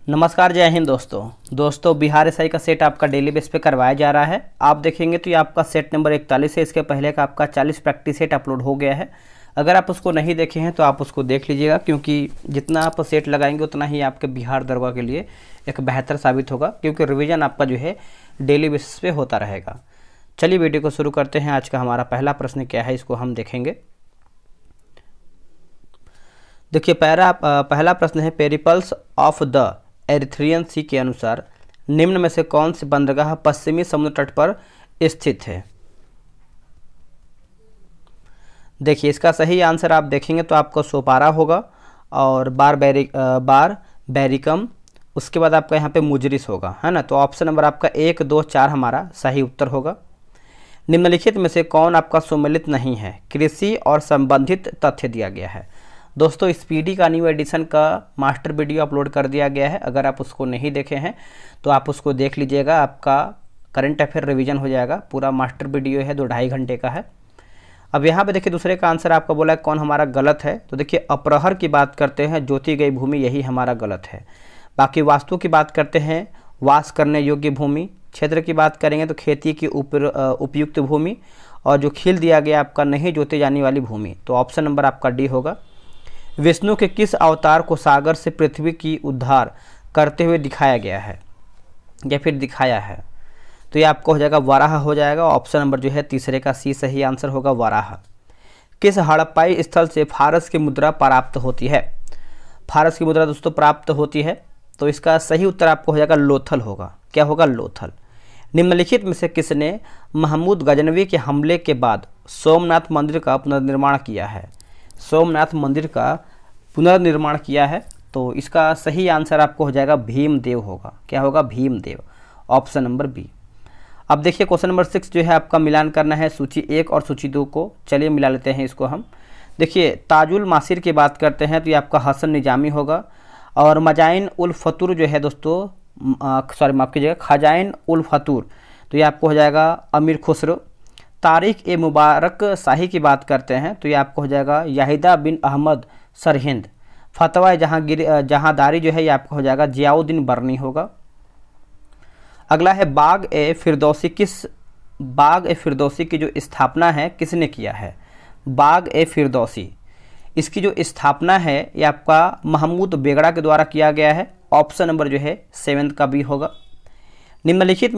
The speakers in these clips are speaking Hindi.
नमस्कार, जय हिंद दोस्तों बिहार एसआई का सेट आपका डेली बेस पे करवाया जा रहा है। आप देखेंगे तो ये आपका सेट नंबर 41 है। इसके पहले का आपका 40 प्रैक्टिस सेट अपलोड हो गया है। अगर आप उसको नहीं देखे हैं तो आप उसको देख लीजिएगा, क्योंकि जितना आप सेट लगाएंगे उतना ही आपके बिहार दरोगा के लिए एक बेहतर साबित होगा, क्योंकि रिविज़न आपका जो है डेली बेसिस पे होता रहेगा। चलिए वीडियो को शुरू करते हैं। आज का हमारा पहला प्रश्न क्या है, इसको हम देखेंगे। देखिए पहला प्रश्न है, पेरिपल्स ऑफ द एरिथ्रियन सी के अनुसार निम्न में से कौन सी बंदरगाह पश्चिमी समुद्र तट पर स्थित है। देखिए इसका सही आंसर आप देखेंगे तो आपको सोपारा होगा और बार बैरिकम, उसके बाद आपका यहाँ पे मुजरिस होगा, है ना। तो ऑप्शन नंबर आपका 1, 2, 4 हमारा सही उत्तर होगा। निम्नलिखित में से कौन आपका सम्मिलित नहीं है। कृषि और संबंधित तथ्य दिया गया है। दोस्तों स्पीडी का न्यू एडिशन का मास्टर वीडियो अपलोड कर दिया गया है। अगर आप उसको नहीं देखे हैं तो आप उसको देख लीजिएगा, आपका करंट अफेयर रिवीजन हो जाएगा। पूरा मास्टर वीडियो है, 2-2.5 घंटे का है। अब यहाँ पे देखिए दूसरे का आंसर आपका बोला है कौन हमारा गलत है। तो देखिए अपरहर की बात करते हैं, जोती गई भूमि, यही हमारा गलत है। बाकी वास्तु की बात करते हैं, वास करने योग्य भूमि। क्षेत्र की बात करेंगे तो खेती की उपयुक्त भूमि, और जो खील दिया गया आपका नहीं जोती जाने वाली भूमि। तो ऑप्शन नंबर आपका डी होगा। विष्णु के किस अवतार को सागर से पृथ्वी की उद्धार करते हुए दिखाया गया है या फिर दिखाया है। तो ये आपको हो जाएगा वराह हो जाएगा। ऑप्शन नंबर जो है तीसरे का सी सही आंसर होगा, वराह। किस हड़प्पाई स्थल से फारस की मुद्रा प्राप्त होती है। फारस की मुद्रा दोस्तों प्राप्त होती है, तो इसका सही उत्तर आपको हो जाएगा लोथल होगा। क्या होगा? लोथल। निम्नलिखित में से किसने महमूद गजनवी के हमले के बाद सोमनाथ मंदिर का पुनर्निर्माण किया है। सोमनाथ मंदिर का पुनर्निर्माण किया है, तो इसका सही आंसर आपको हो जाएगा भीमदेव होगा। क्या होगा? भीमदेव। Option number B. अब देखिए क्वेश्चन नंबर 6 जो है आपका मिलान करना है सूची 1 और सूची 2 को। चलिए मिला लेते हैं इसको हम। देखिए ताजुल मासिर की बात करते हैं तो ये आपका हसन निजामी होगा, और मजाइन उल फतूर जो है दोस्तों माफ़ कीजिएगा, खजाइन उल फतूर, तो ये आपको हो जाएगा अमीर खुसरो। तारिक ए मुबारक शाही की बात करते हैं तो ये आपको हो जाएगा याहिदा बिन अहमद सरहिंद। फतवा जहांदारी जो है ये आपको हो जाएगा जियाउद्दीन बर्नी होगा। अगला है बाग ए फिरदौसी की जो स्थापना है किसने किया है। बाग ए फिरदौसी, इसकी जो स्थापना है ये आपका महमूद बेगड़ा के द्वारा किया गया है। ऑप्शन नंबर जो है 7 का बी होगा। निम्नलिखित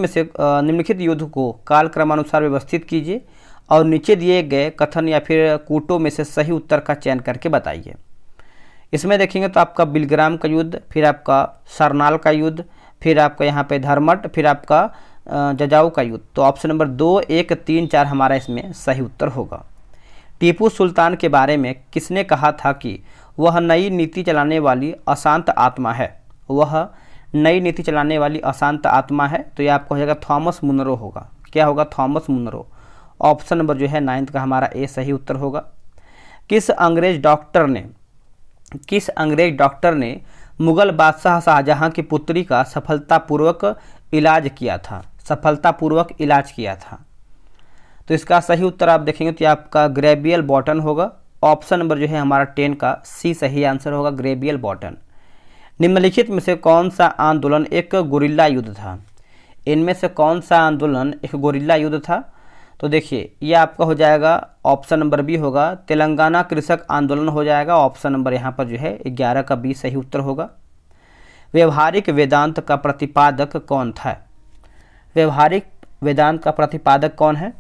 युद्ध को कालक्रमानुसार व्यवस्थित कीजिए और नीचे दिए गए कथन या फिर कूटों में से सही उत्तर का चयन करके बताइए। इसमें देखेंगे तो आपका बिलग्राम का युद्ध, फिर आपका सरनाल का युद्ध, फिर आपका यहाँ पे धर्मट, फिर आपका जजाऊ का युद्ध। तो ऑप्शन नंबर 2, 1, 3, 4 हमारा इसमें सही उत्तर होगा। टीपू सुल्तान के बारे में किसने कहा था कि वह नई नीति चलाने वाली अशांत आत्मा है। वह नई नीति चलाने वाली अशांत आत्मा है, तो ये आपको हो जाएगा थॉमस मुनरो होगा। क्या होगा? Thomas Munro. ऑप्शन नंबर जो है 9 का हमारा ए सही उत्तर होगा। किस अंग्रेज डॉक्टर ने मुगल बादशाह शाहजहां की पुत्री का सफलतापूर्वक इलाज किया था। तो इसका सही उत्तर आप देखेंगे तो आपका ग्रेबियल बॉटन होगा। ऑप्शन नंबर जो है हमारा 10 का सी सही आंसर होगा, ग्रेबियल बॉटन। निम्नलिखित में से कौन सा आंदोलन एक गुरिल्ला युद्ध था। इनमें से कौन सा आंदोलन एक गुरिल्ला युद्ध था। तो देखिए ये आपका हो जाएगा ऑप्शन नंबर बी होगा, तेलंगाना कृषक आंदोलन हो जाएगा। ऑप्शन नंबर यहाँ पर जो है 11 का बी सही उत्तर होगा। व्यवहारिक वेदांत का प्रतिपादक कौन था। व्यवहारिक वेदांत का प्रतिपादक कौन है।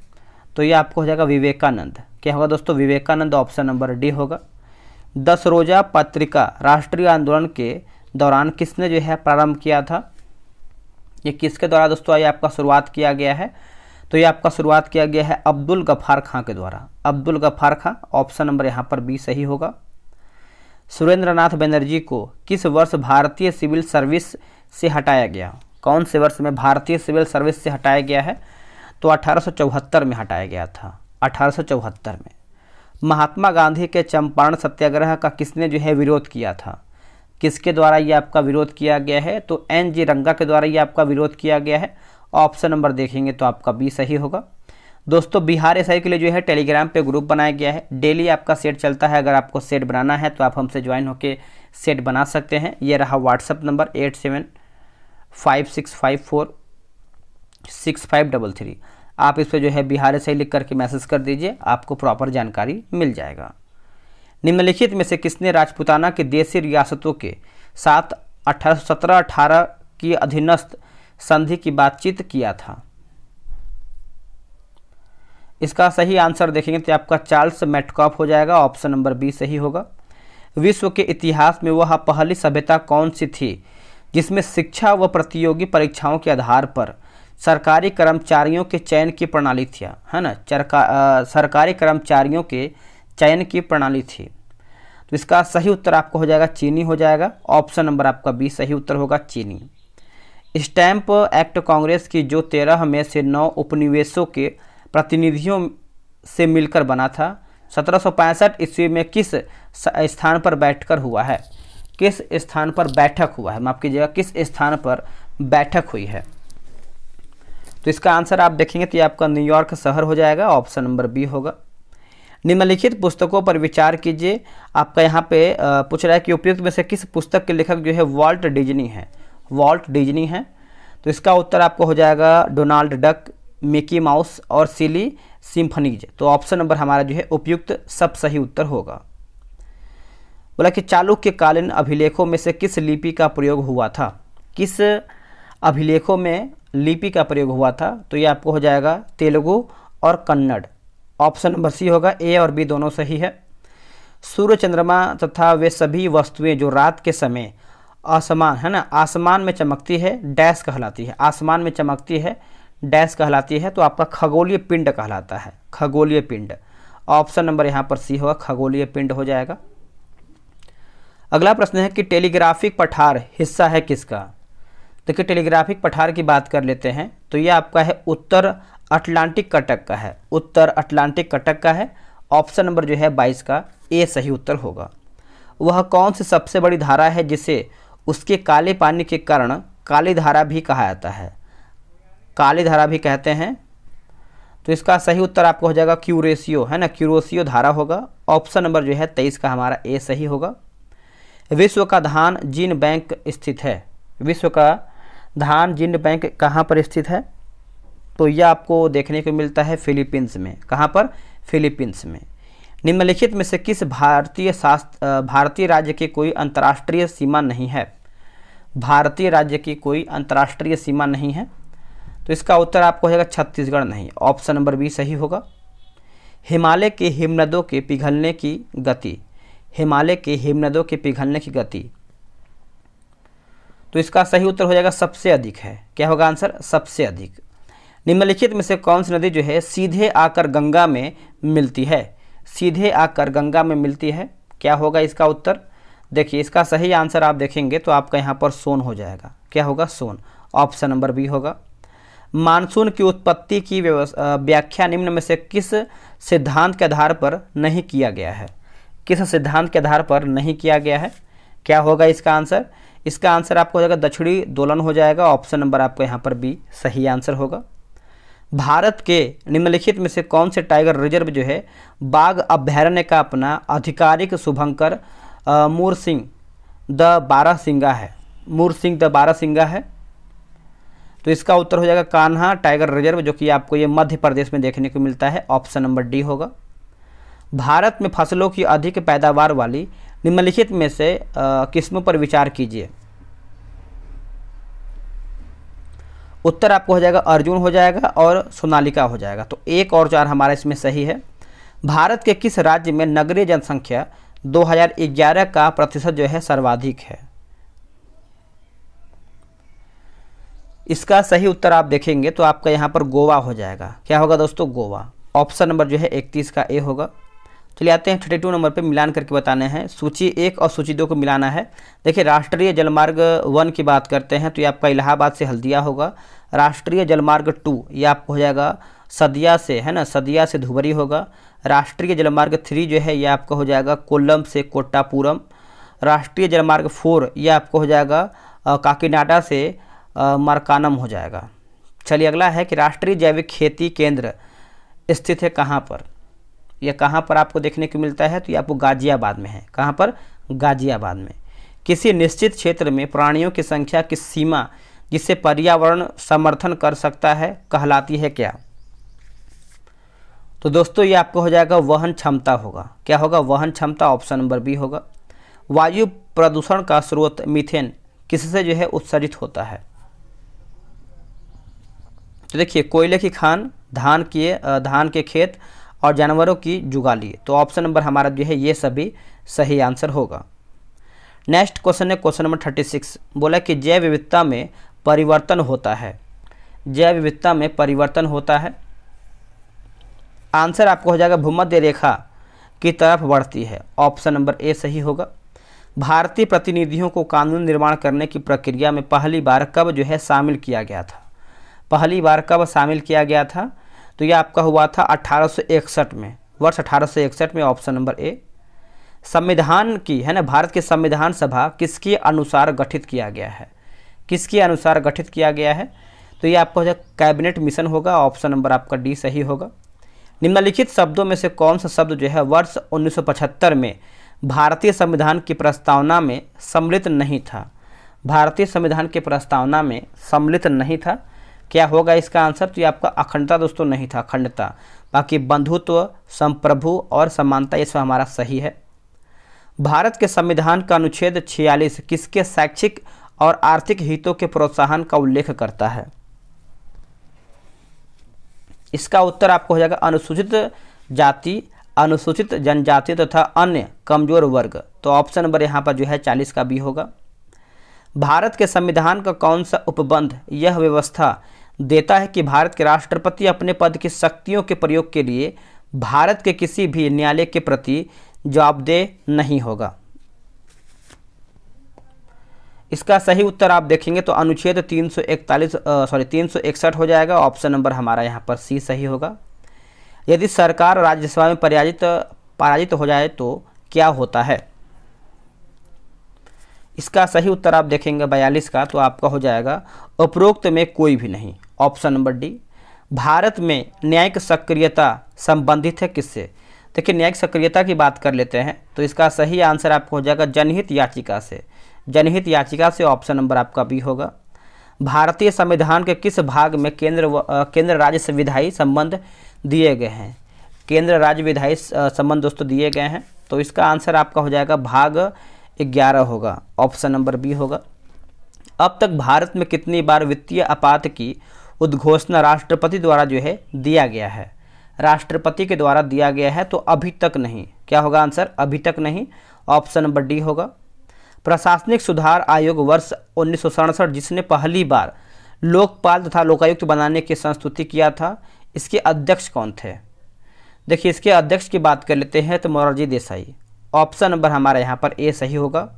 तो ये आपको हो जाएगा विवेकानंद। क्या होगा दोस्तों? विवेकानंद। ऑप्शन नंबर डी होगा। 10 रोजा पत्रिका राष्ट्रीय आंदोलन के दौरान किसने जो है प्रारंभ किया था। ये किसके द्वारा दोस्तों ये आपका शुरुआत किया गया है। तो ये आपका शुरुआत किया गया है अब्दुल गफ्फार खां के द्वारा। अब्दुल गफ्फार खां। ऑप्शन नंबर यहाँ पर बी सही होगा। सुरेंद्रनाथ बनर्जी को किस वर्ष भारतीय सिविल सर्विस से हटाया गया। कौन से वर्ष में भारतीय सिविल सर्विस से हटाया गया है। तो 1874 में हटाया गया था। 1874 में। महात्मा गांधी के चंपारण सत्याग्रह का किसने जो है विरोध किया था। किसके द्वारा ये आपका विरोध किया गया है। तो NG रंगा के द्वारा ये आपका विरोध किया गया है। ऑप्शन नंबर देखेंगे तो आपका बी सही होगा। दोस्तों बिहार एसआई के लिए जो है टेलीग्राम पे ग्रुप बनाया गया है, डेली आपका सेट चलता है। अगर आपको सेट बनाना है तो आप हमसे ज्वाइन होकर सेट बना सकते हैं। ये रहा व्हाट्सअप नंबर 8756546533। आप इस पर जो है बिहार एसआई लिख करके मैसेज कर दीजिए, आपको प्रॉपर जानकारी मिल जाएगा। निम्नलिखित में से किसने राजपूताना के देशी रियासतों के साथ 1817-18 की अधीनस्थ संधि की बातचीत किया था? इसका सही आंसर देखेंगे तो आपका चार्ल्स मेटकॉफ हो जाएगा। ऑप्शन नंबर बी सही होगा। विश्व के इतिहास में वह पहली सभ्यता कौन सी थी जिसमें शिक्षा व प्रतियोगी परीक्षाओं के आधार पर सरकारी कर्मचारियों के चयन की प्रणाली थी, है ना? सरकारी कर्मचारियों के चयन की प्रणाली थी। तो इसका सही उत्तर आपको हो जाएगा चीनी हो जाएगा। ऑप्शन नंबर आपका बी सही उत्तर होगा, चीनी। स्टैंप एक्ट कांग्रेस की जो 13 में से 9 उपनिवेशों के प्रतिनिधियों से मिलकर बना था, 1765 ईस्वी में किस स्थान पर बैठकर हुआ है? किस स्थान पर बैठक हुआ है, माफ कीजिएगा, किस स्थान पर बैठक हुई है? तो इसका आंसर आप देखेंगे तो ये आपका न्यूयॉर्क शहर हो जाएगा। ऑप्शन नंबर बी होगा। निम्नलिखित पुस्तकों पर विचार कीजिए। आपका यहाँ पे पूछ रहा है कि उपयुक्त में से किस पुस्तक के लेखक जो है वॉल्ट डिज्नी है? वॉल्ट डिज्नी है। तो इसका उत्तर आपको हो जाएगा डोनाल्ड डक, मिकी माउस और सिली सिम्फनीज। तो ऑप्शन नंबर हमारा जो है उपयुक्त सब सही उत्तर होगा। बोला कि चालुक्य कालीन अभिलेखों में से किस लिपि का प्रयोग हुआ था? किस अभिलेखों में लिपि का प्रयोग हुआ था? तो ये आपको हो जाएगा तेलुगु और कन्नड़। ऑप्शन नंबर सी होगा। ए और बी दोनों सही है। सूर्य, चंद्रमा तथा वे सभी वस्तुएं जो रात के समय आसमान, है ना, आसमान में चमकती है, डैश कहलाती है। आसमान में चमकती है, डैश कहलाती है। तो आपका खगोलीय पिंड कहलाता है, खगोलीय पिंड। ऑप्शन नंबर यहाँ पर सी होगा, खगोलीय पिंड हो जाएगा। अगला प्रश्न है कि टेलीग्राफिक पठार हिस्सा है किसका? देखिए टेलीग्राफिक पठार की बात कर लेते हैं तो ये आपका है उत्तर अटलांटिक कटक का है, उत्तर अटलांटिक कटक का है। ऑप्शन नंबर जो है 22 का ए सही उत्तर होगा। वह कौन सी सबसे बड़ी धारा है जिसे उसके काले पानी के कारण काली धारा भी कहा जाता है? काली धारा भी कहते हैं। तो इसका सही उत्तर आपको हो जाएगा क्यूरेशियो, है ना, क्यूरेशियो धारा होगा। ऑप्शन नंबर जो है 23 का हमारा ए सही होगा। विश्व का धान जीन बैंक स्थित है? विश्व का धान जीन बैंक कहाँ पर स्थित है? तो यह आपको देखने को मिलता है फिलीपींस में। कहाँ पर? फिलीपींस में। निम्नलिखित में से किस भारतीय राज्य की कोई अंतर्राष्ट्रीय सीमा नहीं है? भारतीय राज्य की कोई अंतर्राष्ट्रीय सीमा नहीं है। तो इसका उत्तर आपको हो जाएगा छत्तीसगढ़ नहीं। ऑप्शन नंबर बी सही होगा। हिमालय के हिमनदों के पिघलने की गति, हिमालय के हिमनदों के पिघलने की गति। तो इसका सही उत्तर हो जाएगा सबसे अधिक है। क्या होगा आंसर? सबसे अधिक। निम्नलिखित में से कौन सी नदी जो है सीधे आकर गंगा में मिलती है? सीधे आकर गंगा में मिलती है। क्या होगा इसका उत्तर? देखिए इसका सही आंसर आप देखेंगे तो आपका यहाँ पर सोन हो जाएगा। क्या होगा? सोन। ऑप्शन नंबर बी होगा। मानसून की उत्पत्ति की व्याख्या निम्न में से किस सिद्धांत के आधार पर नहीं किया गया है? किस सिद्धांत के आधार पर नहीं किया गया है? क्या होगा इसका आंसर? इसका आंसर आपको हो जाएगा दक्षिणी दोलन हो जाएगा। ऑप्शन नंबर आपको यहाँ पर बी सही आंसर होगा। भारत के निम्नलिखित में से कौन से टाइगर रिजर्व जो है बाघ अभ्यारण्य का अपना आधिकारिक शुभंकर मुरसिंह द बारहसिंगा है? मुरसिंह द बारहसिंगा है। तो इसका उत्तर हो जाएगा कान्हा टाइगर रिजर्व, जो कि आपको ये मध्य प्रदेश में देखने को मिलता है। ऑप्शन नंबर डी होगा। भारत में फसलों की अधिक पैदावार वाली निम्नलिखित में से किस्मों पर विचार कीजिए। उत्तर आपको हो जाएगा अर्जुन हो जाएगा और सोनालिका हो जाएगा। तो 1 और 4 हमारा इसमें सही है। भारत के किस राज्य में नगरीय जनसंख्या 2011 का प्रतिशत जो है सर्वाधिक है? इसका सही उत्तर आप देखेंगे तो आपका यहाँ पर गोवा हो जाएगा। क्या होगा दोस्तों? गोवा। ऑप्शन नंबर जो है 31 का ए होगा। चलिए आते हैं 32 नंबर पे मिलान करके बताने हैं। सूची 1 और सूची 2 को मिलाना है। देखिए राष्ट्रीय जलमार्ग 1 की बात करते हैं तो ये आपका इलाहाबाद से हल्दिया होगा। राष्ट्रीय जलमार्ग 2 ये आपको हो जाएगा सदिया से, है ना, सदिया से धुबरी होगा। राष्ट्रीय जलमार्ग 3 जो है ये आपका हो जाएगा कोल्लम से कोट्टापुरम। राष्ट्रीय जलमार्ग 4 ये आपको हो जाएगा काकीनाडा से मरकानम हो जाएगा। चलिए अगला है कि राष्ट्रीय जैविक खेती केंद्र स्थित है कहाँ पर, यह कहाँ पर आपको देखने को मिलता है, तो ये आपको गाजियाबाद में है। कहाँ पर? गाजियाबाद में। किसी निश्चित क्षेत्र में प्राणियों की संख्या की सीमा जिसे पर्यावरण समर्थन कर सकता है कहलाती है क्या? तो दोस्तों ये आपको हो जाएगा वहन क्षमता होगा। क्या होगा? वहन क्षमता, ऑप्शन नंबर बी होगा। वायु प्रदूषण का स्रोत मीथेन किससे जो है उत्सर्जित होता है? तो देखिए कोयले की खान, धान के खेत और जानवरों की जुगाली। तो ऑप्शन नंबर हमारा जो है ये सभी सही आंसर होगा। नेक्स्ट क्वेश्चन है क्वेश्चन नंबर 36। बोला कि जैव विविधता में परिवर्तन होता है। जैव विविधता में परिवर्तन होता है, आंसर आपको हो जाएगा भूमध्य रेखा की तरफ बढ़ती है। ऑप्शन नंबर ए सही होगा। भारतीय प्रतिनिधियों को कानून निर्माण करने की प्रक्रिया में पहली बार कब जो है शामिल किया गया था? पहली बार कब शामिल किया गया था? तो यह आपका हुआ था 1861 में, वर्ष 1861 में। ऑप्शन नंबर ए। संविधान की है ना, भारत के संविधान सभा किसके अनुसार गठित किया गया है? किसके अनुसार गठित किया गया है? तो ये आपको कैबिनेट मिशन होगा। ऑप्शन नंबर आपका डी सही होगा। निम्नलिखित शब्दों में से कौन सा शब्द जो है वर्ष 1975 में भारतीय संविधान की प्रस्तावना में सम्मिलित नहीं था? भारतीय संविधान की प्रस्तावना में सम्मिलित नहीं था, क्या होगा इसका आंसर? तो ये आपका अखंडता दोस्तों नहीं था, अखंडता। बाकी बंधुत्व, संप्रभु और समानता ये सब हमारा सही है। भारत के संविधान का अनुच्छेद 46 किसके शैक्षिक और आर्थिक हितों के प्रोत्साहन का उल्लेख करता है? इसका उत्तर आपको हो जाएगा अनुसूचित जाति, अनुसूचित जनजाति तथा अन्य कमजोर वर्ग। तो ऑप्शन नंबर यहाँ पर जो है 40 का बी होगा। भारत के संविधान का कौन सा उपबंध यह व्यवस्था देता है कि भारत के राष्ट्रपति अपने पद की शक्तियों के प्रयोग के लिए भारत के किसी भी न्यायालय के प्रति जवाबदेह नहीं होगा? इसका सही उत्तर आप देखेंगे तो अनुच्छेद 361 हो जाएगा। ऑप्शन नंबर हमारा यहाँ पर सी सही होगा। यदि सरकार राज्यसभा में पराजित हो जाए तो क्या होता है? इसका सही उत्तर आप देखेंगे 42 का, तो आपका हो जाएगा उपरोक्त में कोई भी नहीं। Option number D. भारत में न्यायिक सक्रियता संबंधित है किससे? देखिए न्यायिक सक्रियता की बात कर लेते हैं, तो इसका सही आंसर आपको हो जाएगा जनहित याचिका से। जनहित याचिका से ऑप्शन नंबर आपका बी होगा। भारतीय संविधान के किस भाग में केंद्र राज्य विधायी संबंध दिए गए हैं? केंद्र राज्य विधायी संबंध दोस्तों दिए गए हैं, तो इसका आंसर आपका हो जाएगा भाग 11 होगा। ऑप्शन नंबर बी होगा। अब तक भारत में कितनी बार वित्तीय आपात की उद्घोषणा राष्ट्रपति द्वारा जो है दिया गया है? राष्ट्रपति के द्वारा दिया गया है, तो अभी तक नहीं। क्या होगा आंसर? अभी तक नहीं। ऑप्शन नंबर डी होगा। प्रशासनिक सुधार आयोग वर्ष 1967 जिसने पहली बार लोकपाल तथा लोकायुक्त बनाने की संस्तुति किया था, इसके अध्यक्ष कौन थे? देखिए इसके अध्यक्ष की बात कर लेते हैं तो मोरारजी देसाई। ऑप्शन नंबर हमारा यहाँ पर ए सही होगा।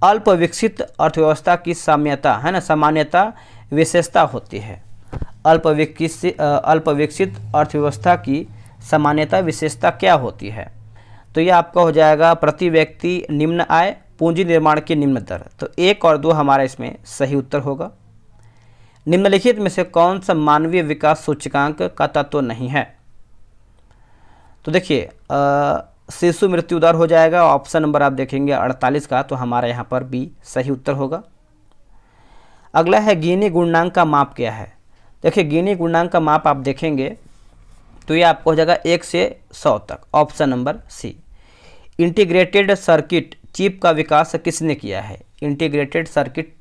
अल्प विकसित अर्थव्यवस्था की साम्यता है ना, सामान्यता विशेषता होती है। अल्प विकसित अर्थव्यवस्था की सामान्यता विशेषता क्या होती है? तो यह आपका हो जाएगा प्रति व्यक्ति निम्न आय, पूंजी निर्माण की निम्न दर। तो 1 और 2 हमारा इसमें सही उत्तर होगा। निम्नलिखित में से कौन सा मानवीय विकास सूचकांक का तत्व नहीं है? तो देखिए शिशु मृत्यु दर हो जाएगा। ऑप्शन नंबर आप देखेंगे 48 का, तो हमारा यहाँ पर बी सही उत्तर होगा। अगला है गिनी गुणांक का माप क्या है? देखिए गिनी गुणांक का माप आप देखेंगे तो ये आपको हो जाएगा 1 से 100 तक। Option number C. Integrated circuit chip का विकास किसने किया है? इंटीग्रेटेड सर्किट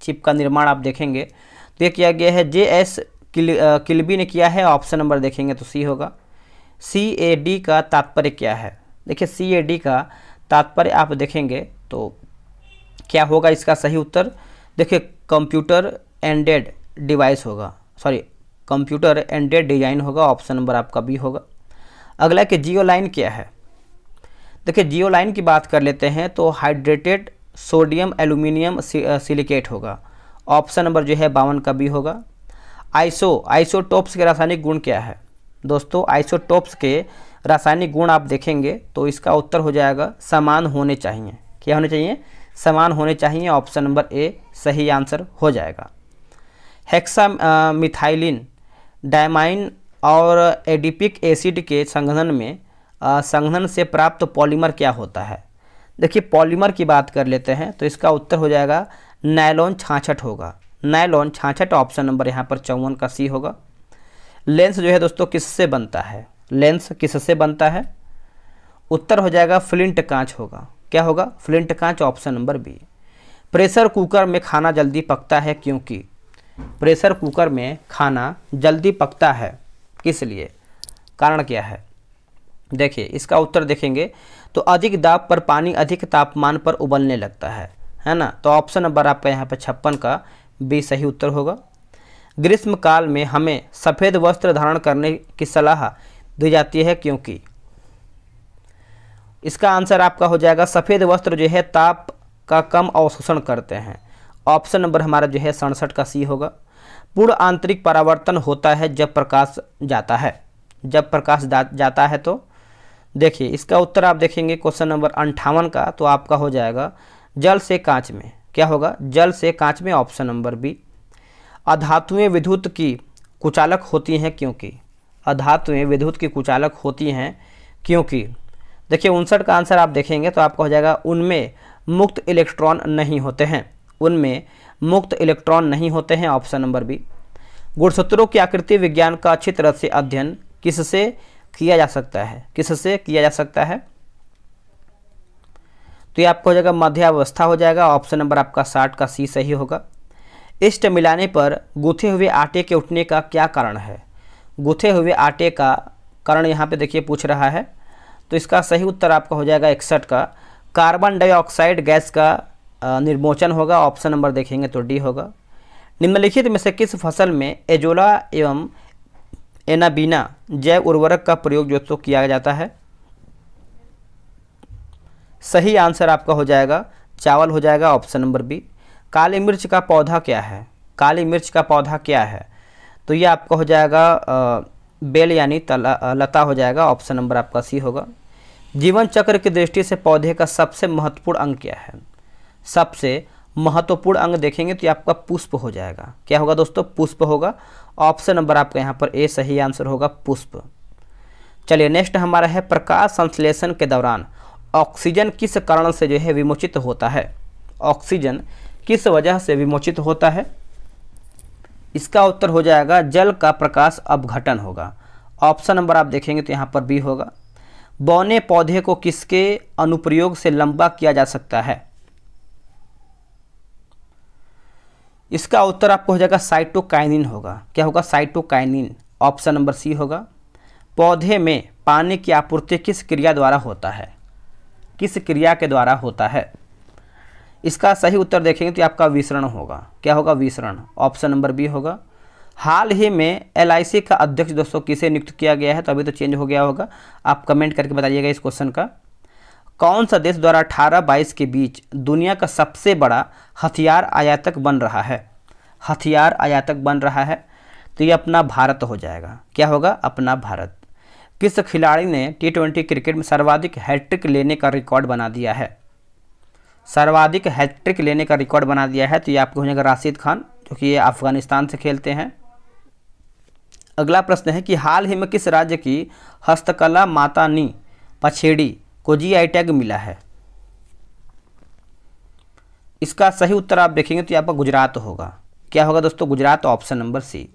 चिप का निर्माण आप देखेंगे तो ये किया गया है JS किल्बी ने किया है। ऑप्शन नंबर देखेंगे तो सी होगा। CAD का तात्पर्य क्या है? देखिए CAD का तात्पर्य आप देखेंगे तो क्या होगा इसका सही उत्तर? देखिए कंप्यूटर एंडेड डिवाइस होगा, सॉरी कंप्यूटर एंडेड डिजाइन होगा। ऑप्शन नंबर आपका बी होगा। अगला कि जियो लाइन क्या है? देखिए जियो लाइन की बात कर लेते हैं तो हाइड्रेटेड सोडियम एल्यूमिनियम सिलिकेट होगा। ऑप्शन नंबर जो है 52 का बी होगा। आइसोटोप्स के रासायनिक गुण क्या है? दोस्तों आइसोटोप्स के रासायनिक गुण आप देखेंगे तो इसका उत्तर हो जाएगा समान होने चाहिए। क्या होने चाहिए? समान होने चाहिए। ऑप्शन नंबर ए सही आंसर हो जाएगा। हेक्सा मिथाइलिन डायमाइन और एडिपिक एसिड के संघनन से प्राप्त पॉलीमर क्या होता है। देखिए पॉलीमर की बात कर लेते हैं तो इसका उत्तर हो जाएगा नायलॉन 66 होगा। नायलॉन 66 ऑप्शन नंबर यहाँ पर 54 का सी होगा। लेंस जो है दोस्तों किससे बनता है, लेंस किससे बनता है, उत्तर हो जाएगा फ्लिंट कांच होगा। क्या होगा, फ्लिंट कांच option number B. Pressure cooker में खाना जल्दी पकता है क्योंकि, प्रेशर कुकर में खाना जल्दी पकता है किस लिए, कारण क्या है। देखिए इसका उत्तर देखेंगे तो अधिक दाब पर पानी अधिक तापमान पर उबलने लगता है ना। तो ऑप्शन नंबर आपका यहाँ पे 56 का बी सही उत्तर होगा। ग्रीष्म काल में हमें सफ़ेद वस्त्र धारण करने की सलाह दी जाती है क्योंकि, इसका आंसर आपका हो जाएगा सफ़ेद वस्त्र जो है ताप का कम अवशोषण करते हैं। ऑप्शन नंबर हमारा जो है 67 का सी होगा। पूर्ण आंतरिक परावर्तन होता है जब प्रकाश जाता है, जब प्रकाश जाता है। तो देखिए इसका उत्तर आप देखेंगे क्वेश्चन नंबर 58 का, तो आपका हो जाएगा जल से कांच में। क्या होगा, जल से कांच में ऑप्शन नंबर बी। अधातुएं विद्युत की कुचालक होती हैं क्योंकि, अधातुएं विद्युत की कुचालक होती हैं क्योंकि, देखिए 59 का आंसर आप देखेंगे तो आपका हो जाएगा उनमें मुक्त इलेक्ट्रॉन नहीं होते हैं, उनमें मुक्त इलेक्ट्रॉन नहीं होते हैं ऑप्शन नंबर बी। गुणसूत्रों की आकृति विज्ञान का अच्छी तरह से अध्ययन किससे किया जा सकता है, किससे किया जा सकता है, तो ये आपको हो जाएगा मध्यावस्था हो जाएगा। ऑप्शन नंबर आपका 60 का सी सही होगा। इष्ट मिलाने पर गूथे हुए आटे के उठने का क्या कारण है, गूथे हुए आटे का कारण यहाँ पे देखिए पूछ रहा है। तो इसका सही उत्तर आपका हो जाएगा 61 का कार्बन डाइऑक्साइड गैस का निर्मोचन होगा। ऑप्शन नंबर देखेंगे तो डी होगा। निम्नलिखित में से किस फसल में एजोला एवं एनाबीना जैव उर्वरक का प्रयोग जो किया जाता है, सही आंसर आपका हो जाएगा चावल हो जाएगा ऑप्शन नंबर बी। काली मिर्च का पौधा क्या है, काली मिर्च का पौधा क्या है, तो ये आपका हो जाएगा बेल यानी लता हो जाएगा। ऑप्शन नंबर आपका सी होगा। जीवन चक्र की दृष्टि से पौधे का सबसे महत्वपूर्ण अंग क्या है, सबसे महत्वपूर्ण अंग देखेंगे तो ये आपका पुष्प हो जाएगा। क्या होगा दोस्तों, पुष्प होगा। ऑप्शन नंबर आपका यहाँ पर ए सही आंसर होगा पुष्प। चलिए नेक्स्ट हमारा है प्रकाश संश्लेषण के दौरान ऑक्सीजन किस कारण से जो है विमोचित होता है, ऑक्सीजन किस वजह से विमोचित होता है, इसका उत्तर हो जाएगा जल का प्रकाश अपघटन होगा। ऑप्शन नंबर आप देखेंगे तो यहाँ पर बी होगा। बौने पौधे को किसके अनुप्रयोग से लंबा किया जा सकता है, इसका उत्तर आपको हो जाएगा साइटोकाइनिन होगा। क्या होगा, साइटोकाइनिन। ऑप्शन नंबर सी होगा। पौधे में पानी की आपूर्ति किस क्रिया द्वारा होता है, किस क्रिया के द्वारा होता है, इसका सही उत्तर देखेंगे तो आपका विसरण होगा। क्या होगा, विसरण। ऑप्शन नंबर बी होगा। हाल ही में LIC का अध्यक्ष दोस्तों किसे नियुक्त किया गया है, तो अभी तो चेंज हो गया होगा, आप कमेंट करके बताइएगा इस क्वेश्चन का। कौन सा देश द्वारा 18-22 के बीच दुनिया का सबसे बड़ा हथियार आयातक बन रहा है, हथियार आयातक बन रहा है, तो ये अपना भारत हो जाएगा। क्या होगा, अपना भारत। किस खिलाड़ी ने T20 क्रिकेट में सर्वाधिक हैट्रिक लेने का रिकॉर्ड बना दिया है, सर्वाधिक हैट्रिक लेने का रिकॉर्ड बना दिया है, तो ये आपको हो जाएगा राशिद खान, जो कि ये अफगानिस्तान से खेलते हैं। अगला प्रश्न है कि हाल ही में किस राज्य की हस्तकला मातानी पछेड़ी को GI टैग मिला है, इसका सही उत्तर आप देखेंगे तो आपका गुजरात होगा। क्या होगा दोस्तों, गुजरात। ऑप्शन नंबर सी।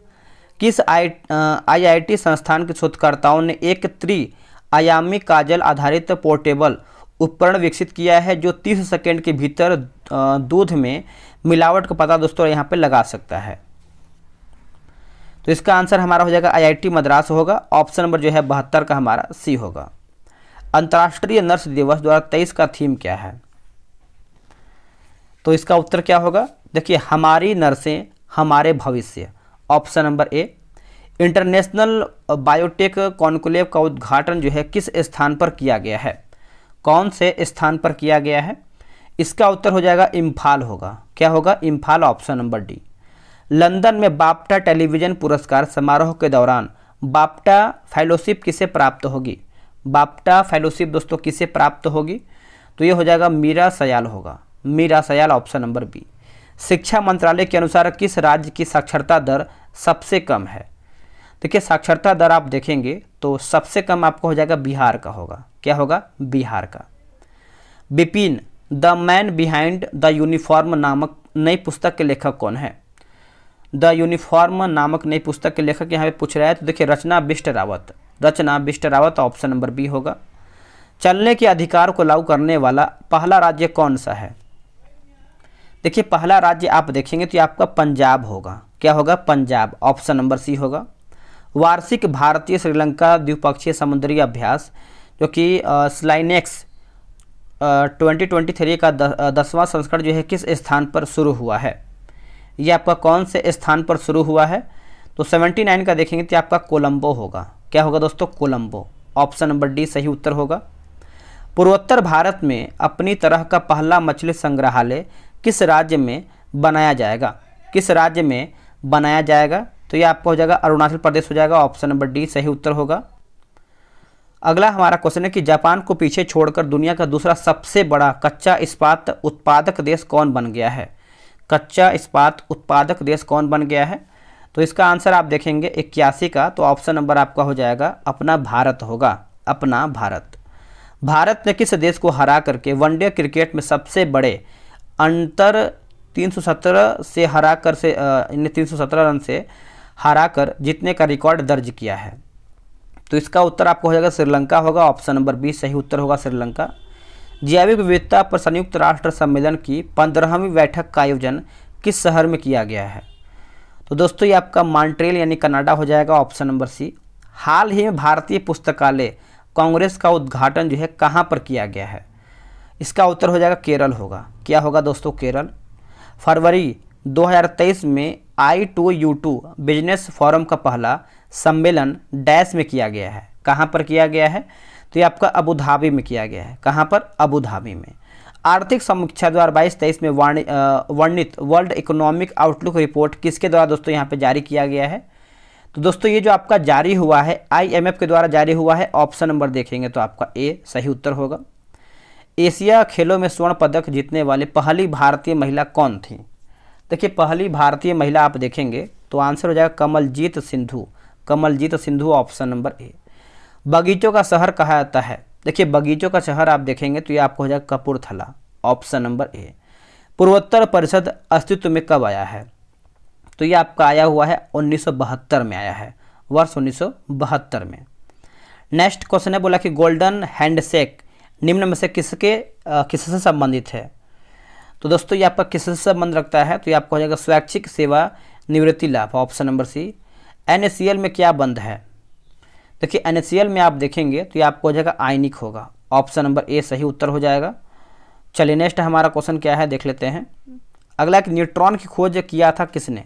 किस IIT संस्थान के शोधकर्ताओं ने एक त्रिआयामी काजल आधारित पोर्टेबल उपकरण विकसित किया है जो 30 सेकेंड के भीतर दूध में मिलावट का पता दोस्तों यहाँ पे लगा सकता है, तो इसका आंसर हमारा हो जाएगा IIT मद्रास होगा। ऑप्शन नंबर जो है 72 का हमारा सी होगा। अंतर्राष्ट्रीय नर्स दिवस 2023 का थीम क्या है, तो इसका उत्तर क्या होगा, देखिए हमारी नर्सें हमारे भविष्य। ऑप्शन नंबर ए। इंटरनेशनल बायोटेक कॉन्क्लेव का उद्घाटन जो है किस स्थान पर किया गया है, कौन से स्थान पर किया गया है, इसका उत्तर हो जाएगा इम्फाल होगा। क्या होगा, Imphal. Option number D. London में बाफ्टा टेलीविज़न पुरस्कार समारोह के दौरान बाफ्टा फेलोशिप किसे प्राप्त होगी, बाफ्टा फेलोशिप दोस्तों किसे प्राप्त होगी, तो ये हो जाएगा मीरा सयाल होगा, Meera Sayal. Option number B. शिक्षा मंत्रालय के अनुसार किस राज्य की साक्षरता दर सबसे कम है, देखिए साक्षरता दर आप देखेंगे तो सबसे कम आपको हो जाएगा बिहार का होगा। क्या होगा? बिहार का। Bipin the man behind the uniform नामक नई पुस्तक के लेखक कौन है? द यूनिफॉर्म नामक नई पुस्तक के लेखक यहाँ पे पूछ रहा है, तो देखिए Rachna Bisht Rawat. Rachna Bisht Rawat, option number B होगा। चलने के अधिकार को लागू करने वाला पहला राज्य कौन सा है? देखिए पहला राज्य आप देखेंगे तो ये आपका पंजाब होगा। क्या होगा? पंजाब, ऑप्शन नंबर सी होगा। वार्षिक भारतीय श्रीलंका द्विपक्षीय समुद्री अभ्यास जो कि स्लाइनेक्स 2023 का 10वां संस्करण जो है किस स्थान पर शुरू हुआ है? ये आपका कौन से स्थान पर शुरू हुआ है? तो 79 का देखेंगे तो आपका कोलंबो होगा। क्या होगा दोस्तों? कोलंबो, ऑप्शन नंबर डी सही उत्तर होगा। पूर्वोत्तर भारत में अपनी तरह का पहला मछली संग्रहालय किस राज्य में बनाया जाएगा? किस राज्य में बनाया जाएगा? तो ये आपका हो जाएगा अरुणाचल प्रदेश हो जाएगा, ऑप्शन नंबर डी सही उत्तर होगा। अगला हमारा क्वेश्चन है कि जापान को पीछे छोड़कर दुनिया का दूसरा सबसे बड़ा कच्चा इस्पात उत्पादक देश कौन बन गया है? कच्चा इस्पात उत्पादक देश कौन बन गया है? तो इसका आंसर आप देखेंगे 81 का, तो ऑप्शन नंबर आपका हो जाएगा अपना भारत होगा। अपना भारत। भारत ने किस देश को हरा करके वनडे क्रिकेट में सबसे बड़े अंतर 317 से हराकर से 317 रन से हराकर जीतने का रिकॉर्ड दर्ज किया है? तो इसका उत्तर आपको हो जाएगा श्रीलंका होगा, ऑप्शन नंबर बी सही उत्तर होगा श्रीलंका। जैविक विविधता पर संयुक्त राष्ट्र सम्मेलन की 15वीं बैठक का आयोजन किस शहर में किया गया है? तो दोस्तों ये आपका मॉन्ट्रियल यानी कनाडा हो जाएगा, ऑप्शन नंबर सी। हाल ही में भारतीय पुस्तकालय कांग्रेस का उद्घाटन जो है कहाँ पर किया गया है? इसका उत्तर हो जाएगा केरल होगा। क्या होगा दोस्तों? केरल। फरवरी 2023 में I2U2 बिजनेस फोरम का पहला सम्मेलन डैश में किया गया है। कहाँ पर किया गया है? तो ये आपका अबू धाबी में किया गया है। कहाँ पर? अबू धाबी में। आर्थिक समीक्षा 2022-23 में वर्णित वर्ल्ड इकोनॉमिक आउटलुक रिपोर्ट किसके द्वारा दोस्तों यहाँ पे जारी किया गया है? तो दोस्तों ये जो आपका जारी हुआ है IMF के द्वारा जारी हुआ है, ऑप्शन नंबर देखेंगे तो आपका ए सही उत्तर होगा। एशिया खेलों में स्वर्ण पदक जीतने वाले पहली भारतीय महिला कौन थी? देखिए पहली भारतीय महिला आप देखेंगे तो आंसर हो जाएगा Kamaljeet Sindhu. Kamaljeet Sindhu, option number A. बगीचों का शहर कहा जाता है? देखिए बगीचों का शहर आप देखेंगे तो ये आपको हो जाएगा कपूरथला, ऑप्शन नंबर ए। पूर्वोत्तर परिषद अस्तित्व में कब आया है? तो ये आपका आया हुआ है 1972 में आया है, वर्ष 1972 में। नेक्स्ट क्वेश्चन है बोला कि गोल्डन हैंडशेक निम्न में से किससे संबंधित है? तो दोस्तों ये आपका किससे संबंध रखता है? तो ये आपको हो जाएगा स्वैच्छिक सेवा निवृत्ति लाभ, ऑप्शन नंबर सी। NaCl में क्या बंध है? देखिए NaCl में आप देखेंगे तो ये आपको हो जाएगा आयनिक होगा, ऑप्शन नंबर ए सही उत्तर हो जाएगा। चलिए नेक्स्ट हमारा क्वेश्चन क्या है देख लेते हैं। अगला कि न्यूट्रॉन की खोज किया था किसने?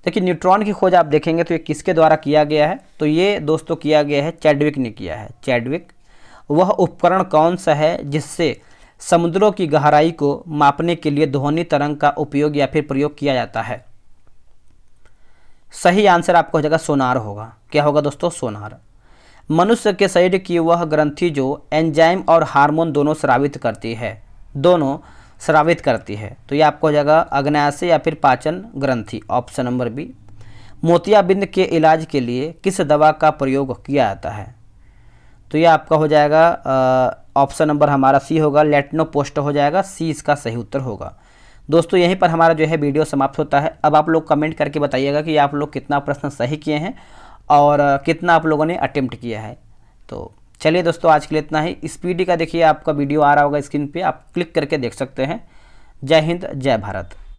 देखिए न्यूट्रॉन की खोज आप देखेंगे तो ये किसके द्वारा किया गया है? तो ये दोस्तों किया गया है चैडविक ने किया है, चैडविक। वह उपकरण कौन सा है जिससे समुद्रों की गहराई को मापने के लिए ध्वनि तरंग का उपयोग या फिर प्रयोग किया जाता है? सही आंसर आपको हो जाएगा सोनार होगा। क्या होगा दोस्तों? सोनार। मनुष्य के शरीर की वह ग्रंथि जो एंजाइम और हार्मोन दोनों स्रावित करती है, दोनों स्रावित करती है, तो ये आपको हो जाएगा अग्नाशय या फिर पाचन ग्रंथि, ऑप्शन नंबर बी। मोतियाबिंद के इलाज के लिए किस दवा का प्रयोग किया जाता है? तो ये आपका हो जाएगा ऑप्शन नंबर हमारा सी होगा, लेटनोपोस्ट हो जाएगा, सी इसका सही उत्तर होगा। दोस्तों यहीं पर हमारा जो है वीडियो समाप्त होता है। अब आप लोग कमेंट करके बताइएगा कि आप लोग कितना प्रश्न सही किए हैं और कितना आप लोगों ने अटेम्प्ट किया है। तो चलिए दोस्तों आज के लिए इतना ही। स्पीडी का देखिए आपका वीडियो आ रहा होगा स्क्रीन पे, आप क्लिक करके देख सकते हैं। जय हिंद, जय भारत।